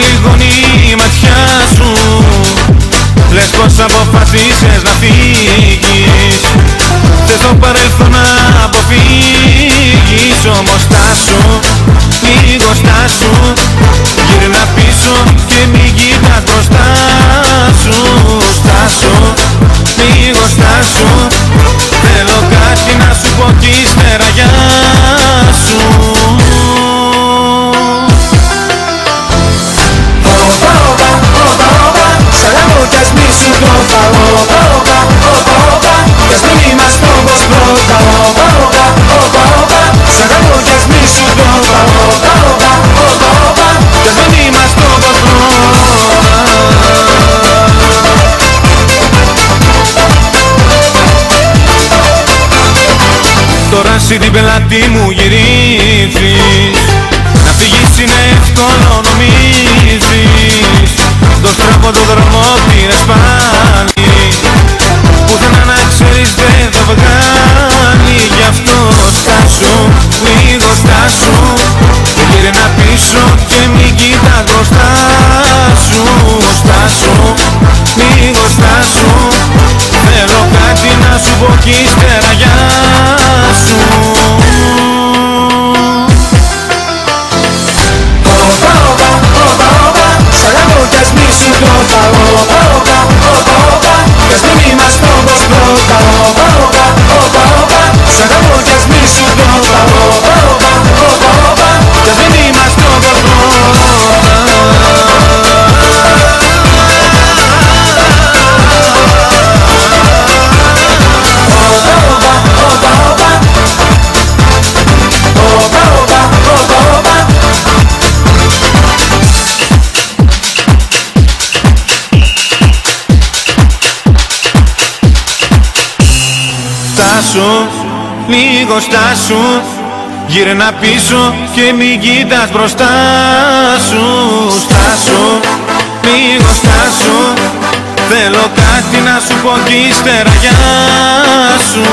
λιγώνει η ματιά σου. Λες πως αποφασίσες να φύγεις. Θες το παρελθόν να αποφύγεις. Όμως στάσου, λίγο στάσου. Γύρνα πίσω και μην κοιτάς μπροστά σου. Στάσου, λίγο στάσου. Θέλω κάτι να σου πω κι ύστερα γεια σου. Σ' αγαπώ κι ας μη σου το πάω. Κι ας μην είμαστε όπως πρώτα. Σ' αγαπώ κι ας μη σου το πάω. Κι ας μην είμαστε όπως πρώτα. Τώρα εσύ την πελάτη μου γυρίζεις. Να φύγεις είναι εύκολο νομίζεις. Το στραβό το δρόμο πήρες πάλι. Πουθενά να ξέρεις δεν θα βγάλει. Γι' αυτό στάσου, λίγο στάσου. Γύρνα πίσω και μην κοιτάς μπροστά σου. Στάσου, λίγο στάσου. Θέλω κάτι να σου πω κι ύστερα γεια σου. Σ' αγαπώ κι ας μη σου το πάω. Κι ας μην είμαστε όπως πρώτα. Σ' αγαπώ κι ας μη σου το πάω. Κι ας μην είμαστε όπως πρώτα. Στάσου, λίγο στάσου. Γύρνα πίσω και μην κοιτάς μπροστά σου. Στάσου, λίγο στάσου. Θέλω κάτι να σου πω κι ύστερα γεια σου.